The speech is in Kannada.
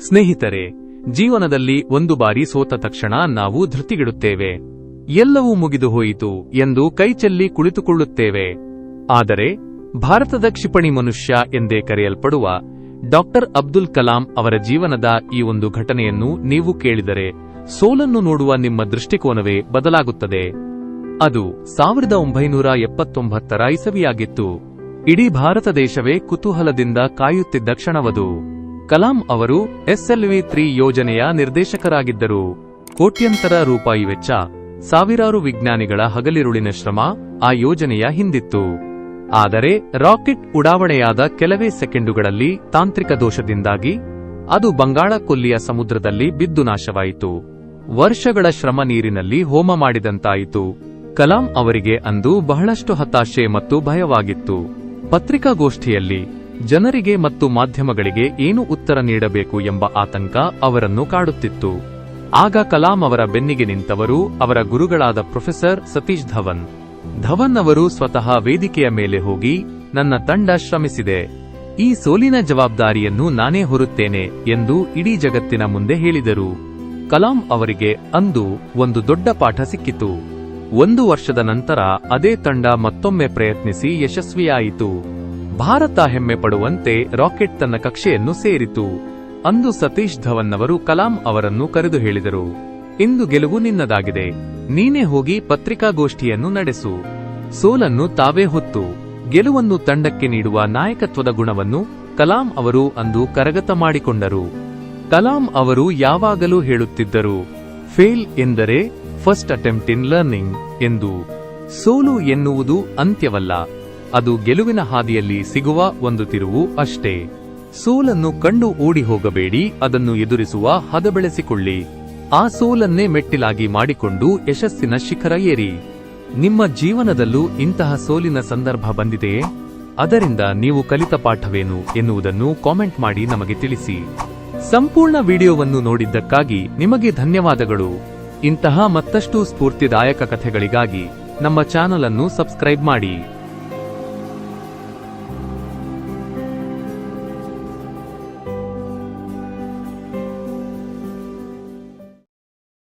ಸ್ನೇಹಿತರೆ, ಜೀವನದಲ್ಲಿ ಒಂದು ಬಾರಿ ಸೋತ ತಕ್ಷಣ ನಾವು ಧೃತಿಗೆಡುತ್ತೇವೆ. ಎಲ್ಲವೂ ಮುಗಿದು ಹೋಯಿತು ಎಂದು ಕೈಚೆಲ್ಲಿ ಕುಳಿತುಕೊಳ್ಳುತ್ತೇವೆ. ಆದರೆ ಭಾರತದ ಕ್ಷಿಪಣಿ ಮನುಷ್ಯ ಎಂದೇ ಕರೆಯಲ್ಪಡುವ ಡಾಕ್ಟರ್ ಅಬ್ದುಲ್ ಕಲಾಂ ಅವರ ಜೀವನದ ಈ ಒಂದು ಘಟನೆಯನ್ನು ನೀವು ಕೇಳಿದರೆ ಸೋಲನ್ನು ನೋಡುವ ನಿಮ್ಮ ದೃಷ್ಟಿಕೋನವೇ ಬದಲಾಗುತ್ತದೆ. ಅದು 1979ರ ಇಸವಿಯಾಗಿತ್ತು. ಇಡೀ ಭಾರತ ದೇಶವೇ ಕುತೂಹಲದಿಂದ ಕಾಯುತ್ತಿದ್ದ ಕ್ಷಣವದು. ಕಲಾಂ ಅವರು SLV-3 ಯೋಜನೆಯ ನಿರ್ದೇಶಕರಾಗಿದ್ದರು. ಕೋಟ್ಯಂತರ ರೂಪಾಯಿ ವೆಚ್ಚ, ಸಾವಿರಾರು ವಿಜ್ಞಾನಿಗಳ ಹಗಲಿರುಳಿನ ಶ್ರಮ ಆ ಯೋಜನೆಯ ಹಿಂದಿತ್ತು. ಆದರೆ ರಾಕೆಟ್ ಉಡಾವಣೆಯಾದ ಕೆಲವೇ ಸೆಕೆಂಡುಗಳಲ್ಲಿ ತಾಂತ್ರಿಕ ದೋಷದಿಂದಾಗಿ ಅದು ಬಂಗಾಳ ಕೊಲ್ಲಿಯ ಸಮುದ್ರದಲ್ಲಿ ಬಿದ್ದು ನಾಶವಾಯಿತು. ವರ್ಷಗಳ ಶ್ರಮ ನೀರಿನಲ್ಲಿ ಹೋಮ ಮಾಡಿದಂತಾಯಿತು. ಕಲಾಂ ಅವರಿಗೆ ಅಂದು ಬಹಳಷ್ಟು ಹತಾಶೆ ಮತ್ತು ಭಯವಾಗಿತ್ತು. ಪತ್ರಿಕಾಗೋಷ್ಠಿಯಲ್ಲಿ ಜನರಿಗೆ ಮತ್ತು ಮಾಧ್ಯಮಗಳಿಗೆ ಏನು ಉತ್ತರ ನೀಡಬೇಕು ಎಂಬ ಆತಂಕ ಅವರನ್ನು ಕಾಡುತ್ತಿತ್ತು. ಆಗ ಕಲಾಂ ಅವರ ಬೆನ್ನಿಗೆ ನಿಂತವರು ಅವರ ಗುರುಗಳಾದ ಪ್ರೊಫೆಸರ್ ಸತೀಶ್ ಧವನ್. ಧವನ್ ಅವರು ಸ್ವತಃ ವೇದಿಕೆಯ ಮೇಲೆ ಹೋಗಿ, ನನ್ನ ತಂಡ ಶ್ರಮಿಸಿದೆ, ಈ ಸೋಲಿನ ಜವಾಬ್ದಾರಿಯನ್ನು ನಾನೇ ಹೊರುತ್ತೇನೆ ಎಂದು ಇಡೀ ಜಗತ್ತಿನ ಮುಂದೆ ಹೇಳಿದರು. ಕಲಾಂ ಅವರಿಗೆ ಅಂದು ಒಂದು ದೊಡ್ಡ ಪಾಠ ಸಿಕ್ಕಿತು. 1 ವರ್ಷದ ನಂತರ ಅದೇ ತಂಡ ಮತ್ತೊಮ್ಮೆ ಪ್ರಯತ್ನಿಸಿ ಯಶಸ್ವಿಯಾಯಿತು. ಭಾರತ ಹೆಮ್ಮೆ ಪಡುವಂತೆ ರಾಕೆಟ್ ತನ್ನ ಕಕ್ಷೆಯನ್ನು ಸೇರಿತು. ಅಂದು ಸತೀಶ್ ಧವನ್ ಅವರು ಕಲಾಂ ಅವರನ್ನು ಕರೆದು ಹೇಳಿದರು, ಇಂದು ಗೆಲುವು ನಿನ್ನದಾಗಿದೆ, ನೀನೇ ಹೋಗಿ ಪತ್ರಿಕಾಗೋಷ್ಠಿಯನ್ನು ನಡೆಸು. ಸೋಲನ್ನು ತಾವೇ ಹೊತ್ತು ಗೆಲುವನ್ನು ತಂಡಕ್ಕೆ ನೀಡುವ ನಾಯಕತ್ವದ ಗುಣವನ್ನು ಕಲಾಂ ಅವರು ಅಂದು ಕರಗತ ಮಾಡಿಕೊಂಡರು. ಕಲಾಂ ಅವರು ಯಾವಾಗಲೂ ಹೇಳುತ್ತಿದ್ದರು, ಫೇಲ್ ಎಂದರೆ ಫಸ್ಟ್ ಅಟೆಂಪ್ಟ್ ಇನ್ ಲರ್ನಿಂಗ್ ಎಂದು. ಸೋಲು ಎನ್ನುವುದು ಅಂತ್ಯವಲ್ಲ, ಅದು ಗೆಲುವಿನ ಹಾದಿಯಲ್ಲಿ ಸಿಗುವ ಒಂದು ತಿರುವು ಅಷ್ಟೇ. ಸೋಲನ್ನು ಕಂಡು ಓಡಿ ಹೋಗಬೇಡಿ, ಅದನ್ನು ಎದುರಿಸುವ ಹದ ಬೆಳೆಸಿಕೊಳ್ಳಿ. ಆ ಸೋಲನ್ನೇ ಮೆಟ್ಟಿಲಾಗಿ ಮಾಡಿಕೊಂಡು ಯಶಸ್ಸಿನ ಶಿಖರ ಏರಿ. ನಿಮ್ಮ ಜೀವನದಲ್ಲೂ ಇಂತಹ ಸೋಲಿನ ಸಂದರ್ಭ ಬಂದಿದೆಯೇ? ಅದರಿಂದ ನೀವು ಕಲಿತ ಪಾಠವೇನು ಎನ್ನುವುದನ್ನು ಕಾಮೆಂಟ್ ಮಾಡಿ ನಮಗೆ ತಿಳಿಸಿ. ಸಂಪೂರ್ಣ ವಿಡಿಯೋವನ್ನು ನೋಡಿದ್ದಕ್ಕಾಗಿ ನಿಮಗೆ ಧನ್ಯವಾದಗಳು. ಇಂತಹ ಮತ್ತಷ್ಟು ಸ್ಫೂರ್ತಿದಾಯಕ ಕಥೆಗಳಿಗಾಗಿ ನಮ್ಮ ಚಾನಲ್ ಅನ್ನು ಸಬ್ಸ್ಕ್ರೈಬ್ ಮಾಡಿ.